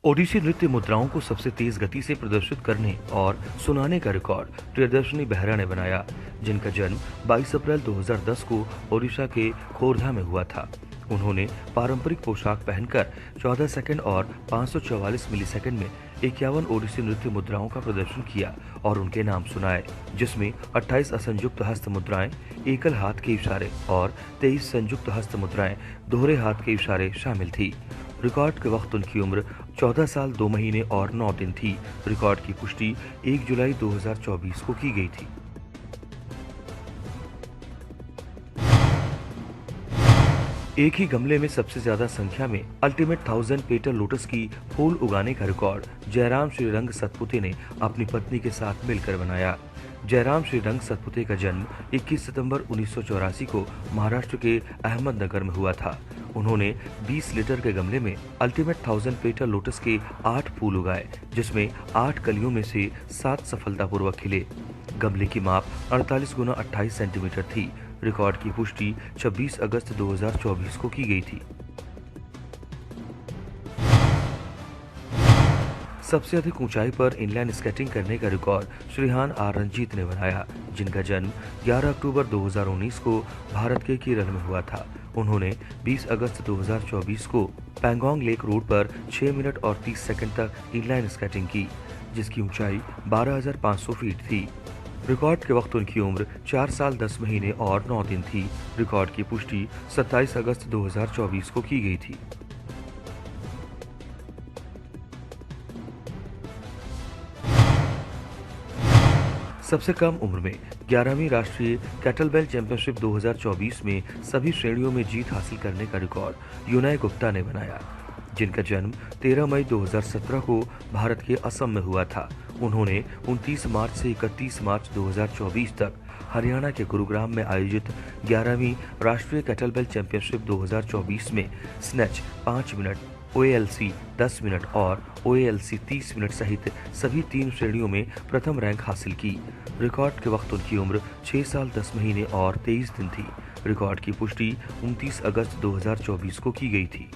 ओडिसी नृत्य मुद्राओं को सबसे तेज गति से प्रदर्शित करने और सुनाने का रिकॉर्ड प्रियदर्शनी बेहरा ने बनाया, जिनका जन्म 22 अप्रैल 2010 को ओडिशा के खोरधा में हुआ था। उन्होंने पारंपरिक पोशाक पहनकर 14 सेकंड और 544 मिलीसेकंड में 51 ओडिसी नृत्य मुद्राओं का प्रदर्शन किया और उनके नाम सुनाए, जिसमें 28 असंयुक्त हस्त मुद्राएं, एकल हाथ के इशारे और 23 संयुक्त हस्त मुद्राएं, दोहरे हाथ के इशारे शामिल थी। रिकॉर्ड के वक्त उनकी उम्र 14 साल 2 महीने और 9 दिन थी। रिकॉर्ड की पुष्टि 1 जुलाई 2024 को की गई थी। एक ही गमले में सबसे ज्यादा संख्या में अल्टीमेट 1000 पेटल लोटस की फूल उगाने का रिकॉर्ड जयराम श्रीरंग सतपुते ने अपनी पत्नी के साथ मिलकर बनाया। जयराम श्रीरंग सतपुते का जन्म 21 सितंबर 1984 को महाराष्ट्र के अहमदनगर में हुआ था। उन्होंने 20 लीटर के गमले में अल्टीमेट 1000 पेटल लोटस के 8 फूल उगाए, जिसमें 8 कलियों में से 7 सफलतापूर्वक खिले। गमले की माप 48 गुना 28 सेंटीमीटर थी। रिकॉर्ड की पुष्टि 26 अगस्त 2024 को की गई थी। सबसे अधिक ऊंचाई पर इनलाइन स्केटिंग करने का रिकॉर्ड श्रीहान आर रंजीत ने बनाया, जिनका जन्म 11 अक्टूबर 2019 को भारत के केरल में हुआ था। उन्होंने 20 अगस्त 2024 को पैंगोंग लेक रोड पर 6 मिनट और 30 सेकंड तक इनलाइन स्केटिंग की, जिसकी ऊंचाई 12,500 फीट थी। रिकॉर्ड के वक्त उनकी उम्र 4 साल 10 महीने और 9 दिन थी। रिकॉर्ड की पुष्टि 27 अगस्त 2024 को की गई थी। सबसे कम उम्र में 11वीं राष्ट्रीय कैटलबेल चैंपियनशिप 2024 में सभी श्रेणियों में जीत हासिल करने का रिकॉर्ड युनय गुप्ता ने बनाया, जिनका जन्म 13 मई 2017 को भारत के असम में हुआ था। उन्होंने 29 मार्च से 31 मार्च 2024 तक हरियाणा के गुरुग्राम में आयोजित 11वीं राष्ट्रीय कैटलबेल चैंपियनशिप 2024 में स्नैच 5 मिनट, ओएएलसी 10 मिनट और ओएएलसी 30 मिनट सहित सभी 3 श्रेणियों में प्रथम रैंक हासिल की। रिकॉर्ड के वक्त उनकी उम्र 6 साल 10 महीने और 23 दिन थी। रिकॉर्ड की पुष्टि 29 अगस्त 2024 को की गई थी।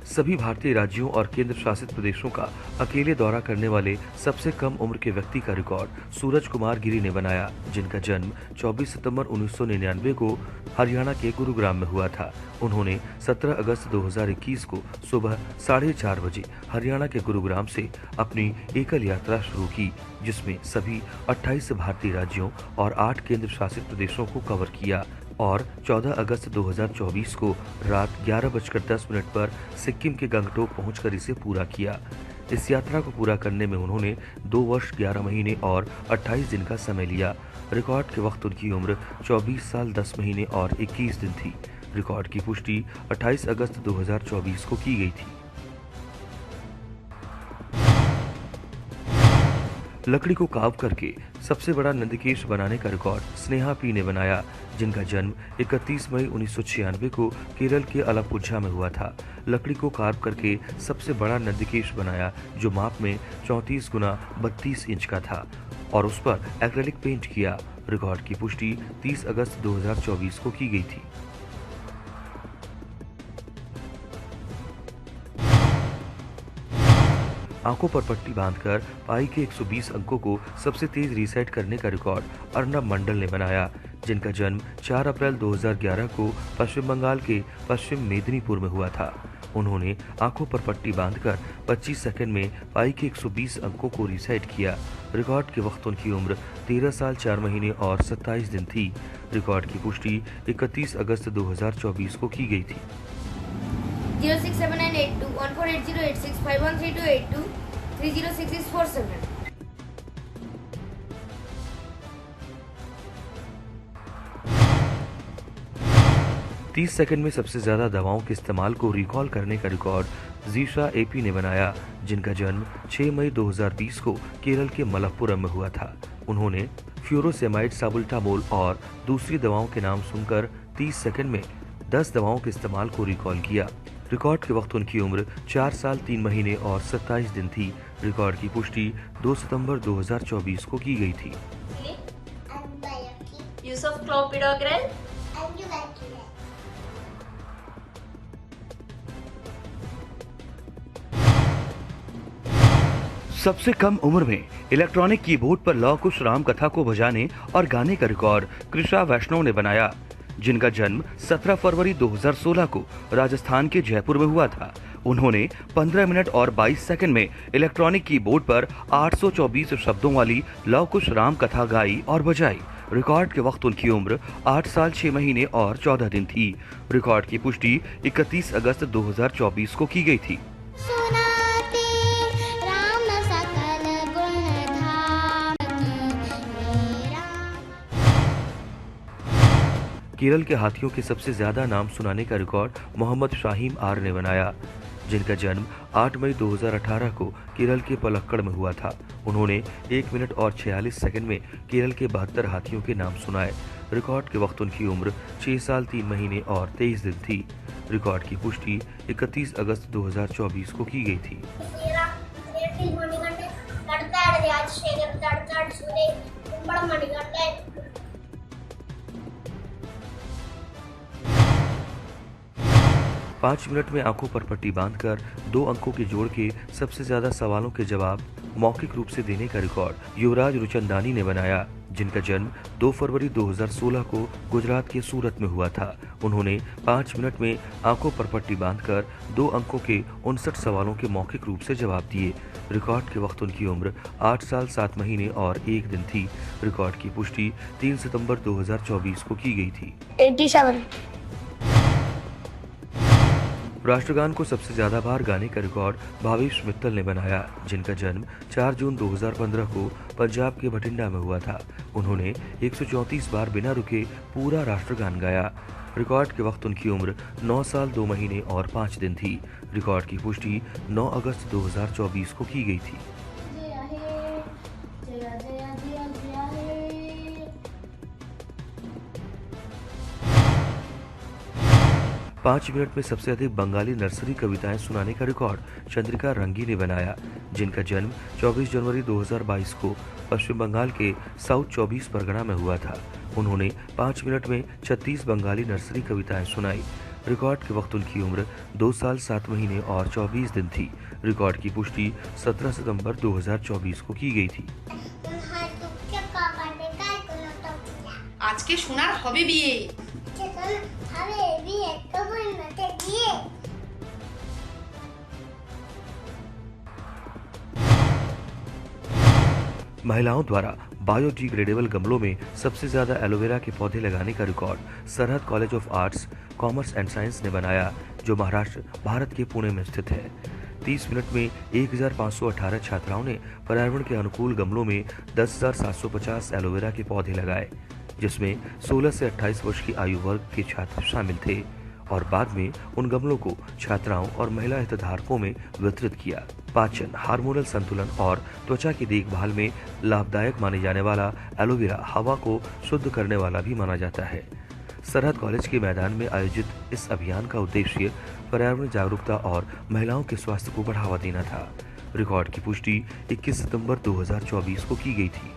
सभी भारतीय राज्यों और केंद्र शासित प्रदेशों का अकेले दौरा करने वाले सबसे कम उम्र के व्यक्ति का रिकॉर्ड सूरज कुमार गिरी ने बनाया, जिनका जन्म 24 सितंबर 1999 को हरियाणा के गुरुग्राम में हुआ था। उन्होंने 17 अगस्त 2021 को सुबह 4:30 बजे हरियाणा के गुरुग्राम से अपनी एकल यात्रा शुरू की, जिसमें सभी 28 भारतीय राज्यों और 8 केंद्र शासित प्रदेशों को कवर किया और 14 अगस्त 2024 को रात 11:10 पर सिक्किम के गंगटोक पहुंचकर इसे पूरा किया। इस यात्रा को पूरा करने में उन्होंने 2 वर्ष 11 महीने और 28 दिन का समय लिया। रिकॉर्ड के वक्त उनकी उम्र 24 साल 10 महीने और 21 दिन थी। रिकॉर्ड की पुष्टि 28 अगस्त 2024 को की गई थी। लकड़ी को काव करके सबसे बड़ा नंदीकेश बनाने का रिकॉर्ड स्नेहा पी ने बनाया, जिनका जन्म 31 मई 1996 को केरल के अलपुझा में हुआ था। लकड़ी को कार्व करके सबसे बड़ा नंदीकेश बनाया, जो माप में 34 गुना 32 इंच का था और उस पर एक्रेलिक पेंट किया। रिकॉर्ड की पुष्टि 30 अगस्त 2024 को की गई थी। आंखों पर पट्टी बांधकर पाई के 120 अंकों को सबसे तेज रीसेट करने का रिकॉर्ड अर्नब मंडल ने बनाया, जिनका जन्म 4 अप्रैल 2011 को पश्चिम बंगाल के पश्चिम मेदिनीपुर में हुआ था। उन्होंने आंखों पर पट्टी बांधकर 25 सेकंड में पाई के 120 अंकों को रीसेट किया। रिकॉर्ड के वक्त उनकी उम्र 13 साल 4 महीने और 27 दिन थी। रिकॉर्ड की पुष्टि 31 अगस्त 2024 को की गई थी। 067982 148086 513282 306647। 30 सेकंड में सबसे ज्यादा दवाओं के इस्तेमाल को रिकॉल करने का रिकॉर्ड जीशा एपी ने बनाया, जिनका जन्म 6 मई 2020 को केरल के मलप्पुरम में हुआ था। उन्होंने फ्यूरोसेमाइड, साबुल्टामोल और दूसरी दवाओं के नाम सुनकर 30 सेकंड में 10 दवाओं के इस्तेमाल को रिकॉल किया। रिकॉर्ड के वक्त उनकी उम्र 4 साल 3 महीने और 27 दिन थी। रिकॉर्ड की पुष्टि 2 सितंबर 2024 को की गई थी। use of clopidogrel, Antibacterial. सबसे कम उम्र में इलेक्ट्रॉनिक कीबोर्ड पर लौ कुश राम कथा को बजाने और गाने का रिकॉर्ड कृषा वैष्णव ने बनाया, जिनका जन्म 17 फरवरी 2016 को राजस्थान के जयपुर में हुआ था। उन्होंने 15 मिनट और 22 सेकंड में इलेक्ट्रॉनिक कीबोर्ड पर 824 शब्दों वाली लौ कुश राम कथा गाई और बजाई। रिकॉर्ड के वक्त उनकी उम्र 8 साल 6 महीने और 14 दिन थी। रिकॉर्ड की पुष्टि 31 अगस्त 2024 को की गई थी। सुनाते राम सकल गुण धाम मेरा। केरल के हाथियों के सबसे ज्यादा नाम सुनाने का रिकॉर्ड मोहम्मद शाहीम आर ने बनाया, जिनका जन्म 8 मई 2018 को केरल के पलक्कड़ में हुआ था। उन्होंने 1 मिनट और 46 सेकंड में केरल के 72 हाथियों के नाम सुनाए। रिकॉर्ड के वक्त उनकी उम्र 6 साल 3 महीने और 23 दिन थी। रिकॉर्ड की पुष्टि 31 अगस्त 2024 को की गई थी। 5 मिनट में आंखों पर पट्टी बांधकर 2 अंकों के जोड़ के सबसे ज्यादा सवालों के जवाब मौखिक रूप से देने का रिकॉर्ड युवराज रुचंदानी ने बनाया, जिनका जन्म 2 फरवरी 2016 को गुजरात के सूरत में हुआ था। उन्होंने 5 मिनट में आंखों पर पट्टी बांधकर 2 अंकों के 59 सवालों के मौखिक रूप से जवाब दिए। रिकॉर्ड के वक्त उनकी उम्र 8 साल 7 महीने और 1 दिन थी। रिकॉर्ड की पुष्टि 3 सितंबर 2024 को की गई थी। 87. राष्ट्रगान को सबसे ज्यादा बार गाने का रिकॉर्ड भावेश मित्तल ने बनाया, जिनका जन्म 4 जून 2015 को पंजाब के बठिंडा में हुआ था। उन्होंने 134 बार बिना रुके पूरा राष्ट्रगान गाया। रिकॉर्ड के वक्त उनकी उम्र 9 साल 2 महीने और 5 दिन थी। रिकॉर्ड की पुष्टि 9 अगस्त 2024 को की गई थी। 5 मिनट में सबसे अधिक बंगाली नर्सरी कविताएं सुनाने का रिकॉर्ड चंद्रिका रंगी ने बनाया, जिनका जन्म 24 जनवरी 2022 को पश्चिम बंगाल के साउथ 24 परगना में हुआ था। उन्होंने 5 मिनट में 36 बंगाली नर्सरी कविताएं सुनाई। रिकॉर्ड के वक्त उनकी उम्र 2 साल 7 महीने और 24 दिन थी। रिकॉर्ड की पुष्टि 17 सितंबर 2024 को की गई थी। আজকে সোনার হবে বিয়ে। महिलाओं द्वारा बायोडिग्रेडेबल गमलों में सबसे ज्यादा एलोवेरा के पौधे लगाने का रिकॉर्ड सरहद college of arts, commerce and science ने बनाया, जो महाराष्ट्र, भारत के पुणे में स्थित है। 30 मिनट में 1518 छात्राओं ने पर्यावरण के अनुकूल गमलों में 10,750 एलोवेरा के पौधे लगाए, जिसमें 16 से 28 वर्ष की आयु वर्ग के छात्र शामिल थे, और बाद में उन गमलों को छात्राओं और महिला हितधारकों में वितरित किया। पाचन, हार्मोनल संतुलन और त्वचा की देखभाल में लाभदायक माने जाने वाला एलोवेरा हवा को शुद्ध करने वाला भी माना जाता है। सरहद कॉलेज के मैदान में आयोजित इस अभियान का उद्देश्य पर्यावरण जागरूकता और महिलाओं के स्वास्थ्य को बढ़ावा देना था। रिकॉर्ड की पुष्टि 21 सितंबर 2024 को की गई थी।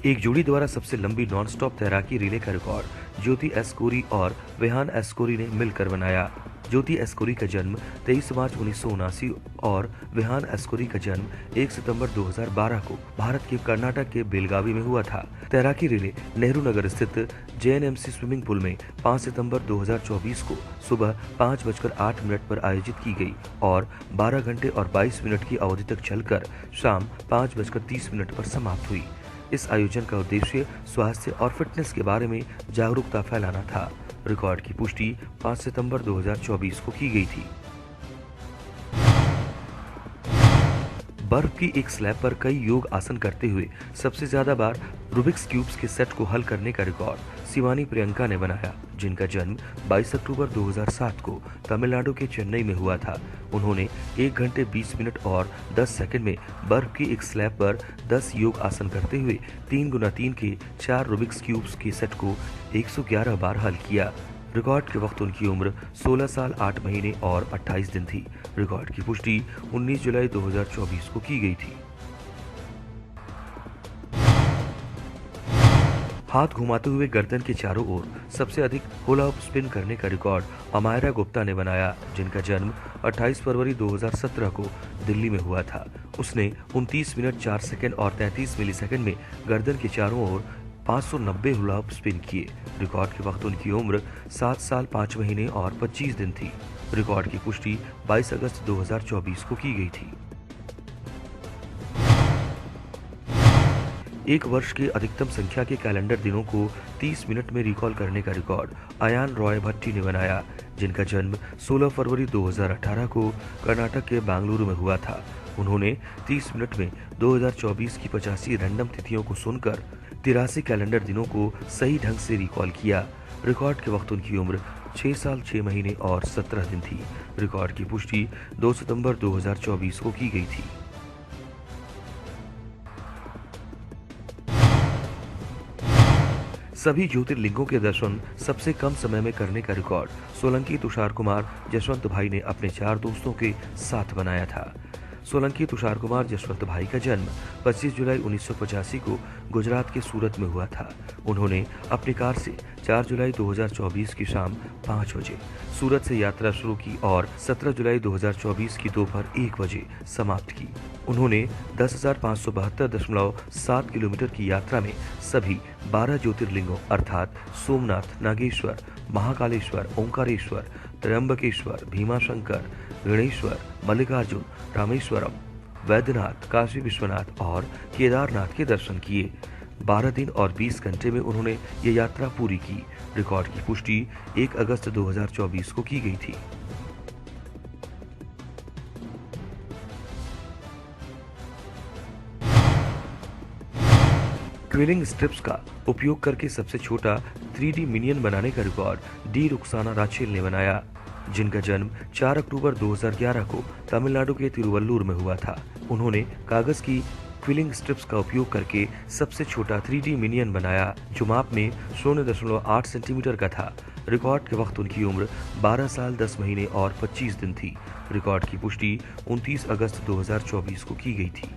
एक जोड़ी द्वारा सबसे लंबी नॉन-स्टॉप तैराकी रिले का रिकॉर्ड ज्योति एस कोरी और विहान एस कोरी ने मिलकर बनाया। ज्योति एस कोरी का जन्म 23 मार्च 1979 और विहान एस कोरी का जन्म 1 सितंबर 2012 को भारत के कर्नाटक के बेलगावी में हुआ था। तैराकी रिले नेहरू नगर स्थित JNMC स्विमिंग पूल में 5 सितंबर 2024 को सुबह 5:08 पर आयोजित की गई और 12 घंटे और 22 मिनट की अवधि तक चलकर शाम 5:30 पर समाप्त हुई। इस आयोजन का उद्देश्य स्वास्थ्य और फिटनेस के बारे में जागरूकता फैलाना था। रिकॉर्ड की पुष्टि 5 सितंबर 2024 को की गई थी। बर्फ की एक स्लैब पर कई योग आसन करते हुए सबसे ज्यादा बार रूबिक्स क्यूब्स के सेट को हल करने का रिकॉर्ड शिवानी प्रियंका ने बनाया, जिनका जन्म 22 अक्टूबर 2007 को तमिलनाडु के चेन्नई में हुआ था। उन्होंने 1 घंटे 20 मिनट और 10 सेकंड में बर्फ की एक स्लैब पर 10 योग आसन करते हुए 3x3 के 4 रूबिक्स क्यूब्स के सेट को 111 बार हल किया। रिकॉर्ड के वक्त उनकी उम्र 16 साल 8 महीने और 28 दिन थी। रिकॉर्ड की पुष्टि 19 जुलाई 2024 को की गई थी। हाथ घुमाते हुए गर्दन के चारों ओर सबसे अधिक हुला हुप स्पिन करने का रिकॉर्ड अमायरा गुप्ता ने बनाया, जिनका जन्म 28 फरवरी 2017 को दिल्ली में हुआ था। उसने 29 मिनट 4 सेकंड और 33 मिलीसेकंड में गर्दन के चारों ओर 590 हुला हुप स्पिन किए। रिकॉर्ड के वक्त उनकी उम्र 7 साल 5 महीने और 25 दिन थी। रिकॉर्ड की पुष्टि 22 अगस्त 2024 को की गई थी। एक वर्ष की अधिकतम संख्या के कैलेंडर दिनों को 30 मिनट में रिकॉल करने का रिकॉर्ड अयान रॉय भट्टी ने बनाया, जिनका जन्म 16 फरवरी 2018 को कर्नाटक के बेंगलुरु में हुआ था। उन्होंने 30 मिनट में 2024 की 85 रैंडम तिथियों को सुनकर 83 कैलेंडर दिनों को सही ढंग से रिकॉल किया। रिकॉर्ड के वक्त उनकी उम्र 6 साल 6 महीने और 17 दिन थी। रिकॉर्ड की पुष्टि 2 सितंबर 2024 को की गई थी। सभी ज्योतिर्लिंगों के दर्शन सबसे कम समय में करने का रिकॉर्ड सोलंकी तुषार कुमार जसवंत भाई ने अपने 4 दोस्तों के साथ बनाया था। सोलंकी तुषार कुमार जसवंत भाई का जन्म 25 जुलाई 1985 को गुजरात के सूरत में हुआ था। उन्होंने अपनी कार से 4 जुलाई 2024 की शाम 5 बजे सूरत से यात्रा शुरू की और 17 जुलाई 2024 की दोपहर 1 बजे समाप्त की। उन्होंने 10,572.7 किलोमीटर की यात्रा में सभी 12 ज्योतिर्लिंगों अर्थात सोमनाथ, नागेश्वर, महाकालेश्वर, ओंकारेश्वर, त्र्यंबकेश्वर, भीमाशंकर, गणेश्वर, मल्लिकार्जुन, रामेश्वरम, वैद्यनाथ, काशी विश्वनाथ और केदारनाथ के दर्शन किए। 12 दिन और 20 घंटे में उन्होंने ये यात्रा पूरी की। रिकॉर्ड की पुष्टि 1 अगस्त 2024 को की गई थी। क्विलिंग स्ट्रिप्स का उपयोग करके सबसे छोटा 3D मिनियन बनाने का रिकॉर्ड डी रुक्साना राचेल ने बनाया, जिनका जन्म 4 अक्टूबर 2011 को तमिलनाडु के तिरुवल्लुर में हुआ था। उन्होंने कागज की क्विलिंग स्ट्रिप्स का उपयोग करके सबसे छोटा 3D मिनियन बनाया, जो माप में 0.8 सेंटीमीटर का था। रिकॉर्ड के वक्त उनकी उम्र 12 साल 10 महीने और 25 दिन थी। रिकॉर्ड की पुष्टि 29 अगस्त 2024 को की गई थी।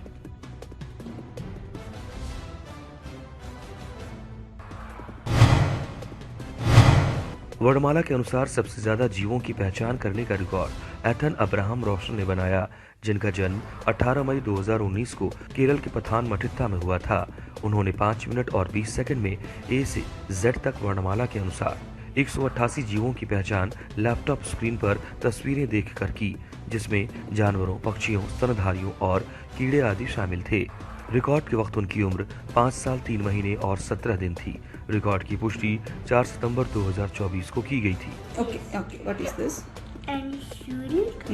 वर्णमाला के अनुसार सबसे ज्यादा जीवों की पहचान करने का रिकॉर्ड एथन अब्राहम रोशन ने बनाया, जिनका जन्म 18 मई 2019 को केरल के पथानमथिट्टा में हुआ था। उन्होंने 5 मिनट और 20 सेकंड में ए से जेड तक वर्णमाला के अनुसार 188 जीवों की पहचान लैपटॉप स्क्रीन पर तस्वीरें देखकर की, जिसमें जानवरों, पक्षियों, स्तनधारियों और कीड़े आदि शामिल थे। रिकॉर्ड के वक्त उनकी उम्र 5 साल 3 महीने और 17 दिन थी। रिकॉर्ड की पुष्टि 4 सितंबर 2024 को की गई थी। Okay, what is this? And unique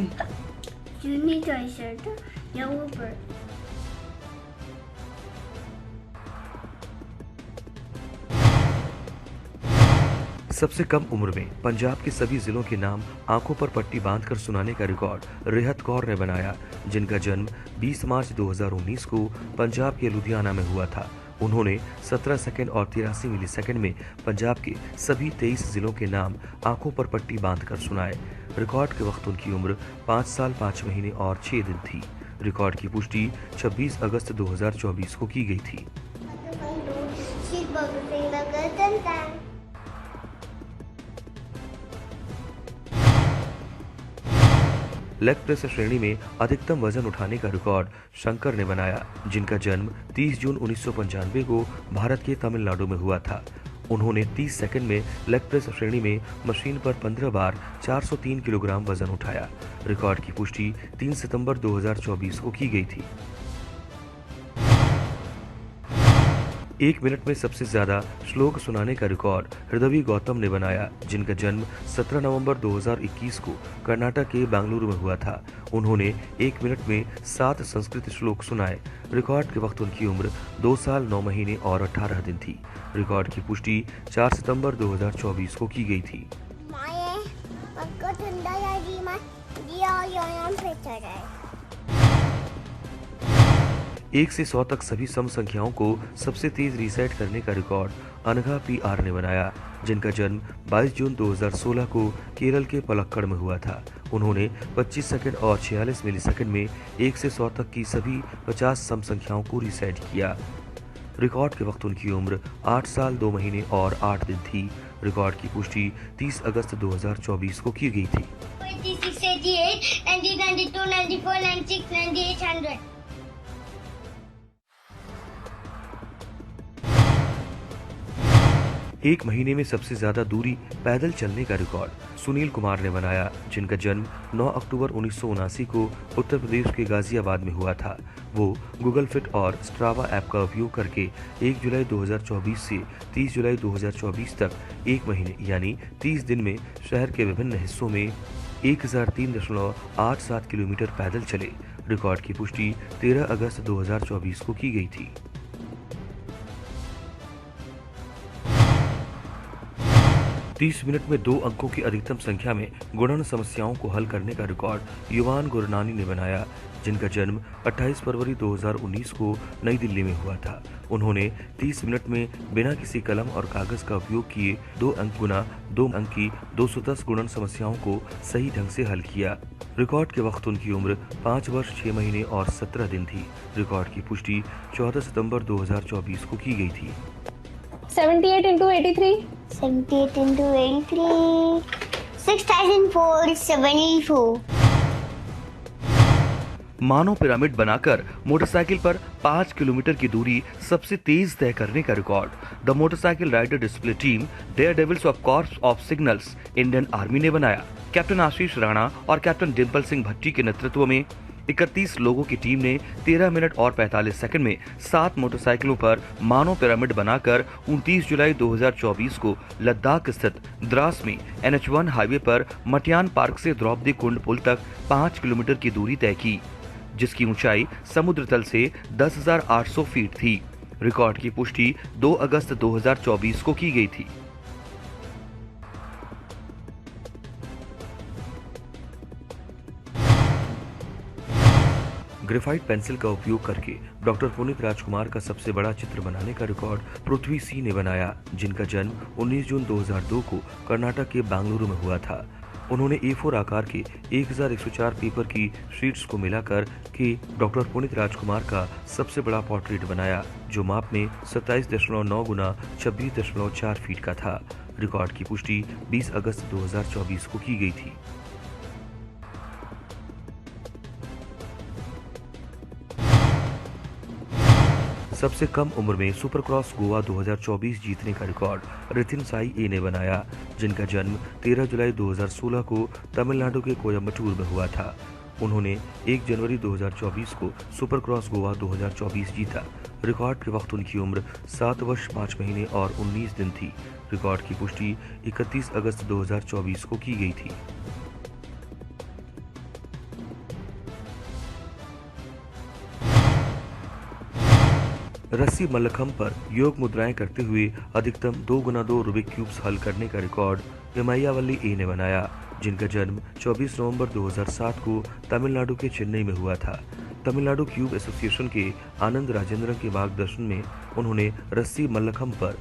t-shirt, yellow bird. सबसे कम उम्र में पंजाब के सभी जिलों के नाम आंखों पर पट्टी बांधकर सुनाने का रिकॉर्ड रेहत कौर ने बनाया, जिनका जन्म 20 मार्च 2019 को पंजाब के लुधियाना में हुआ था। उन्होंने 17 सेकंड और 83 मिलीसेकंड में पंजाब के सभी 23 जिलों के नाम आंखों पर पट्टी बांधकर सुनाए। रिकॉर्ड के वक्त उनकी उम्र 5 साल 5 महीने और 6 दिन थी। रिकॉर्ड की पुष्टि 26 अगस्त 2024 को की गई थी। लेग प्रेस श्रेणी में अधिकतम वजन उठाने का रिकॉर्ड शंकर ने बनाया, जिनका जन्म 30 जून 1995 को भारत के तमिलनाडु में हुआ था। उन्होंने 30 सेकंड में लेग प्रेस श्रेणी में मशीन पर 15 बार 403 किलोग्राम वजन उठाया। रिकॉर्ड की पुष्टि 3 सितंबर 2024 को की गई थी। 1 मिनट में सबसे ज्यादा श्लोक सुनाने का रिकॉर्ड हृदवी गौतम ने बनाया, जिनका जन्म 17 नवंबर 2021 को कर्नाटक के बेंगलुरु में हुआ था। उन्होंने 1 मिनट में 7 संस्कृत श्लोक सुनाए। रिकॉर्ड के वक्त उनकी उम्र 2 साल 9 महीने और 18 दिन थी। रिकॉर्ड की पुष्टि 4 सितंबर 2024 को की गई थी। 1 से 100 तक सभी सम संख्याओं को सबसे तेज रीसेट करने का रिकॉर्ड अनघा PR ने बनाया, जिनका जन्म 22 जून 2016 को केरल के पलक्कड़ में हुआ था। उन्होंने 25 सेकंड और 46 मिलीसेकंड में 1 से 100 तक की सभी 50 सम संख्याओं को रीसेट किया। रिकॉर्ड के वक्त उनकी उम्र 8 साल 2 महीने और 8 दिन थी। रिकॉर्ड की पुष्टि 30 अगस्त 2024 को की गई थी। 86, 88, 90, 92, 94, 96, 98, 100. एक महीने में सबसे ज्यादा दूरी पैदल चलने का रिकॉर्ड सुनील कुमार ने बनाया, जिनका जन्म 9 अक्टूबर 1979 को उत्तर प्रदेश के गाजियाबाद में हुआ था। वो गूगल फिट और स्ट्रावा ऐप का उपयोग करके 1 जुलाई 2024 से 30 जुलाई 2024 तक एक महीने यानी 30 दिन में शहर के विभिन्न हिस्सों में 1003.87 किलोमीटर पैदल चले। रिकॉर्ड की पुष्टि 13 अगस्त 2024 को की गई थी। 30 मिनट में 2 अंकों की अधिकतम संख्या में गुणन समस्याओं को हल करने का रिकॉर्ड युवान गुरनानी ने बनाया, जिनका जन्म 28 फरवरी 2019 को नई दिल्ली में हुआ था। उन्होंने 30 मिनट में बिना किसी कलम और कागज का उपयोग किए 2 अंक गुना 2 अंक की 210 गुणन समस्याओं को सही ढंग से हल किया। रिकॉर्ड के वक्त उनकी उम्र 5 वर्ष 6 महीने और 17 दिन थी। रिकॉर्ड की पुष्टि 14 सितंबर 2024 को की गई थी। 78 into 83. 78 into 83. 6,474. मानव पिरामिड बनाकर मोटरसाइकिल पर 5 किलोमीटर की दूरी सबसे तेज तय करने का record the motorcycle rider display team Daredevils of Corps of Signals Indian Army ने बनाया। कैप्टन आशीष राणा और कैप्टन डिम्पल सिंह भट्टी के नेतृत्व में 31 लोगों की टीम ने 13 मिनट और 45 सेकंड में 7 मोटरसाइकिलों पर मानव पिरामिड बनाकर 29 जुलाई 2024 को लद्दाख स्थित द्रास में NH1 हाईवे पर मटियान पार्क से द्रौपदी कुंड पुल तक 5 किलोमीटर की दूरी तय की, जिसकी ऊंचाई समुद्र तल से 10,800 फीट थी। रिकॉर्ड की पुष्टि 2 अगस्त 2024 को की गई थी। ग्रेफाइट पेंसिल का उपयोग करके डॉक्टर पुनीत राजकुमार का सबसे बड़ा चित्र बनाने का रिकॉर्ड पृथ्वी सी ने बनाया, जिनका जन्म 19 जून 2002 को कर्नाटक के बेंगलुरु में हुआ था। उन्होंने A4 आकार के 1104 पेपर की शीट्स को मिलाकर के डॉक्टर पुनीत राजकुमार का सबसे बड़ा पोर्ट्रेट बनाया, जो माप में 27.9 गुना 26.4 फीट का था। रिकॉर्ड की पुष्टि 20 अगस्त 2024 को की गई थी। सबसे कम उम्र में सुपरक्रॉस गोवा 2024 जीतने का रिकॉर्ड रितिन साई ए ने बनाया, जिनका जन्म 13 जुलाई 2016 को तमिलनाडु के कोयम्बटूर में हुआ था। उन्होंने 1 जनवरी 2024 को सुपरक्रॉस गोवा 2024 जीता। रिकॉर्ड के वक्त उनकी उम्र 7 वर्ष 5 महीने और 19 दिन थी। रिकॉर्ड की पुष्टि 31 अगस्त 2024 को की गई थी। रस्सी मल्लखंब पर योग मुद्राएं करते हुए अधिकतम 2 गुना 2 रूबिक क्यूब्स हल करने का रिकॉर्ड इमैयावल्ली ए ने बनाया, जिनका जन्म 24 नवंबर 2007 को तमिलनाडु के चेन्नई में हुआ था। तमिलनाडु क्यूब एसोसिएशन के आनंद राजेंद्रन के मार्गदर्शन में उन्होंने रस्सी मल्लखंब पर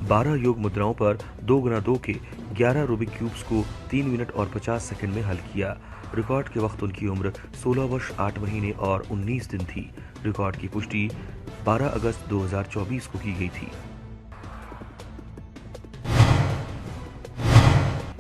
12 योग मुद्राओं पर 2 गुना 2 के 11 रूबिक क्यूब्स को 3 मिनट और 50 सेकंड में हल किया। रिकॉर्ड के वक्त उनकी उम्र 16 वर्ष 8 महीने और 19 दिन थी। रिकॉर्ड की पुष्टि 12 अगस्त 2024 को की गई थी।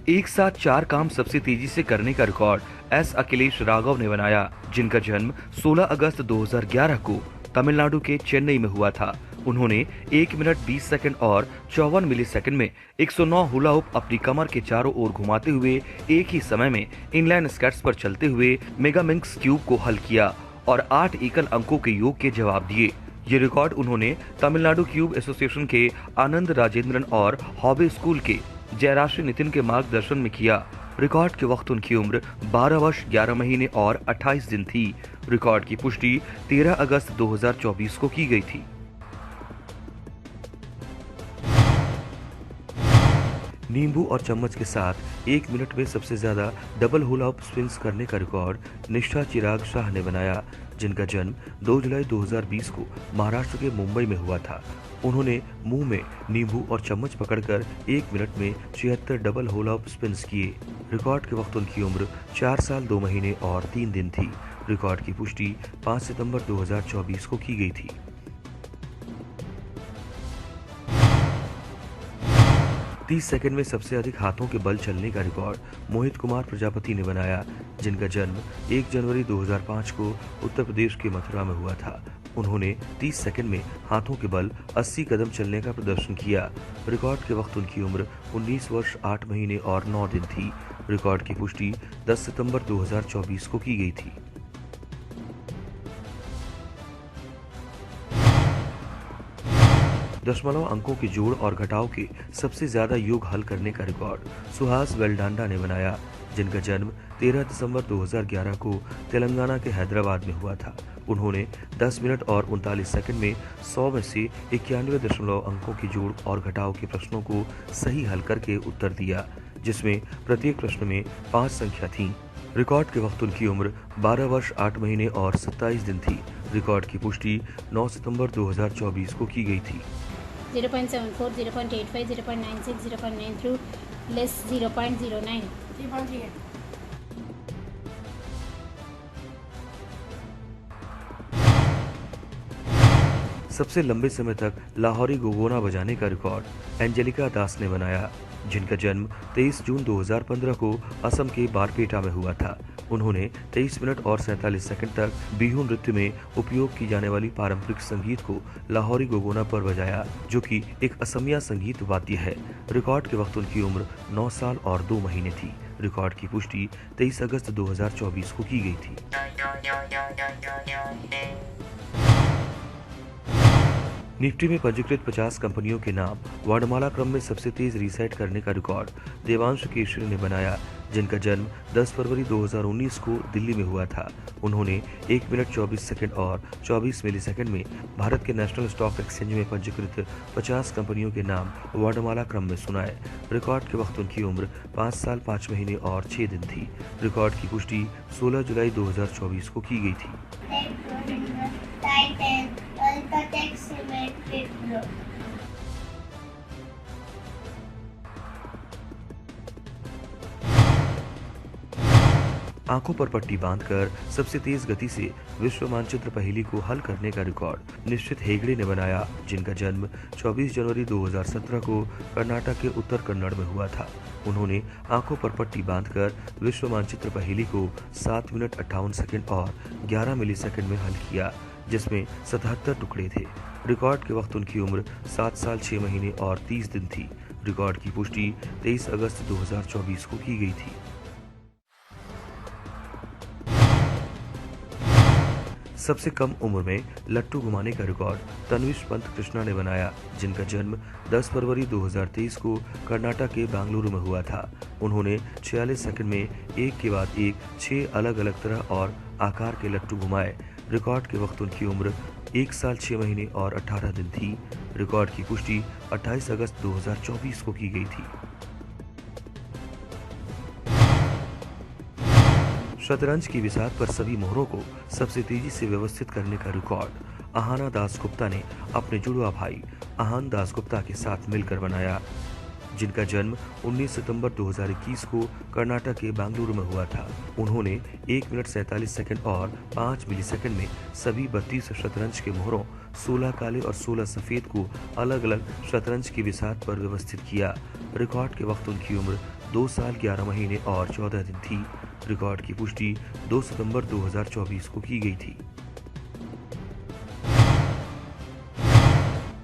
एक साथ 4 काम सबसे तेजी से करने का रिकॉर्ड एस अखिलेश राघव ने बनाया, जिनका जन्म 16 अगस्त 2011 को तमिलनाडु के चेन्नई में हुआ था। उन्होंने 1 मिनट 20 सेकंड और 54 मिलीसेकंड में 109 हुला हुप अपनी कमर के चारों ओर घुमाते हुए एक ही समय में इनलाइन स्केट्स पर चलते हुए मेगामिंक्स क्यूब को हल किया और 8 एकल अंकों के योग के जवाब दिए। ये रिकॉर्ड उन्होंने तमिलनाडु क्यूब एसोसिएशन के आनंद राजेंद्रन और हॉबी स्कूल के जयराशि नितिन के मार्गदर्शन में किया। रिकॉर्ड के वक्त उनकी उम्र 12 वर्ष 11 महीने और 28 दिन थी। रिकॉर्ड की पुष्टि 13 अगस्त 2024 को की गई थी। नींबू और चम्मच के साथ 1 मिनट में सबसे ज्यादा डबल हुला हुप स्पिन्स करने का रिकॉर्ड निष्ठा चिराग शाह ने बनाया, जिनका जन्म 2 जुलाई 2020 को महाराष्ट्र के मुंबई में हुआ था। उन्होंने मुंह में नींबू और चम्मच पकड़कर 1 मिनट में 76 डबल हुला हुप स्पिन्स किए। रिकॉर्ड के वक्त उनकी उम्र 4 साल 2 महीने और 3 दिन थी। रिकॉर्ड की पुष्टि 5 सितंबर 2024 को की गई थी। 30 सेकंड में सबसे अधिक हाथों के बल चलने का रिकॉर्ड मोहित कुमार प्रजापति ने बनाया, जिनका जन्म 1 जनवरी 2005 को उत्तर प्रदेश के मथुरा में हुआ था। उन्होंने 30 सेकंड में हाथों के बल 80 कदम चलने का प्रदर्शन किया। रिकॉर्ड के वक्त उनकी उम्र 19 वर्ष 8 महीने और 9 दिन थी। रिकॉर्ड की पुष्टि 10 सितंबर 2024 को की गई थी। दशमलव अंकों के जोड़ और घटाव के सबसे ज्यादा योग हल करने का रिकॉर्ड सुहास वेलडांडा ने बनाया, जिनका जन्म 13 दिसंबर 2011 को तेलंगाना के हैदराबाद में हुआ था। उन्होंने 10 मिनट और 39 सेकंड में 100 में से 91 अंकों के जोड़ और घटाव के प्रश्नों को सही हल करके उत्तर दिया, जिसमें प्रत्येक प्रश्न में 5 संख्या थी। रिकॉर्ड के वक्त उनकी उम्र 12 वर्ष 8 महीने और 27 दिन थी। रिकॉर्ड की पुष्टि 9 सितंबर 2024 को की गई थी। 0.74, 0.85, 0.96, 0.92, less 0.09. 3.38. सबसे लंबे समय तक लाहौरी गोगोना बजाने का रिकॉर्ड एंजेलिका दास ने बनाया, जिनका जन्म 23 जून 2015 को असम के बारपेटा में हुआ था। उन्होंने 23 मिनट और 47 सेकंड तक बिहू नृत्य में उपयोग की जाने वाली पारंपरिक संगीत को लाहौरी गोगोना पर बजाया, जो कि एक असमिया संगीत वाद्य है। रिकॉर्ड के वक्त उनकी उम्र 9 साल और 2 महीने थी। रिकॉर्ड की पुष्टि 23 अगस्त 2024 को की गई थी। निफ्टी में पंजीकृत 50 कंपनियों के नाम वर्णमाला क्रम में सबसे तेज रीसेट करने का रिकॉर्ड देवांश केशरी ने बनाया, जिनका जन्म 10 फरवरी 2019 को दिल्ली में हुआ था। उन्होंने 1 मिनट 24 सेकंड और 24 मिलीसेकंड में भारत के नेशनल स्टॉक एक्सचेंज में पंजीकृत 50 कंपनियों के नाम वर्णमाला क्रम में सुनाए। रिकॉर्ड के वक्त उनकी उम्र 5 साल 5 महीने और 6 दिन थी। रिकॉर्ड की पुष्टि 16 जुलाई 2024 को की गई थी। आंखों पर पट्टी बांधकर सबसे तेज गति से विश्व मानचित्र पहेली को हल करने का रिकॉर्ड निश्चित हेगड़े ने बनाया, जिनका जन्म 24 जनवरी 2017 को कर्नाटक के उत्तर कन्नड़ में हुआ था। उन्होंने आंखों पर पट्टी बांधकर विश्व मानचित्र पहेली को 7 मिनट 58 सेकंड और 11 मिलीसेकंड में हल किया, जिसमें 77 टुकड़े थे। रिकॉर्ड के वक्त उनकी उम्र 7 साल 6 महीने और 30 दिन थी। रिकॉर्ड की पुष्टि 23 अगस्त 2024 को की गई थी। सबसे कम उम्र में लट्टू घुमाने का रिकॉर्ड तन्विश पंत कृष्णा ने बनाया, जिनका जन्म 10 फरवरी 2023 को कर्नाटक के बेंगलुरु में हुआ था। उन्होंने 46 सेकंड में एक के बाद एक 6 अलग अलग तरह और आकार के लट्टू घुमाए। रिकॉर्ड के वक्त उनकी उम्र 1 साल 6 महीने और 18 दिन थी। रिकॉर्ड की पुष्टि 28 अगस्त 2024 को की गई थी। शतरंज की बिसात पर सभी मोहरों को सबसे तेजी से व्यवस्थित करने का रिकॉर्ड आहाना दासगुप्ता ने अपने जुड़वा भाई आहान दासगुप्ता के साथ मिलकर बनाया, जिनका जन्म 19 सितंबर 2021 को कर्नाटक के बेंगलुरु में हुआ था। उन्होंने 1 मिनट 47 सेकंड और 5 मिलीसेकंड में सभी 32 शतरंज के मोहरों 16 काले और 16 सफेद को अलग अलग शतरंज की बिसात पर व्यवस्थित किया। रिकॉर्ड के वक्त उनकी उम्र 2 साल 11 महीने और 14 दिन थी। रिकॉर्ड की पुष्टि 2 सितंबर 2024 को की गई थी।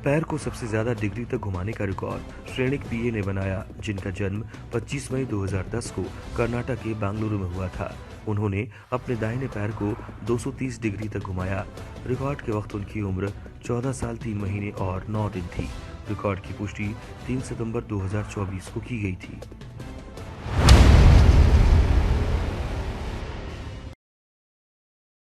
पैर को सबसे ज्यादा डिग्री तक घुमाने का रिकॉर्ड श्रेणिक पीए ने बनाया, जिनका जन्म 25 मई 2010 को कर्नाटक के बेंगलुरु में हुआ था। उन्होंने अपने दाहिने पैर को 230 डिग्री तक घुमाया। रिकॉर्ड के वक्त उनकी उम्र 14 साल 3 महीने और 9 दिन थी। रिकॉर्ड की पुष्टि 3 सितंबर 2024 को की गई थी।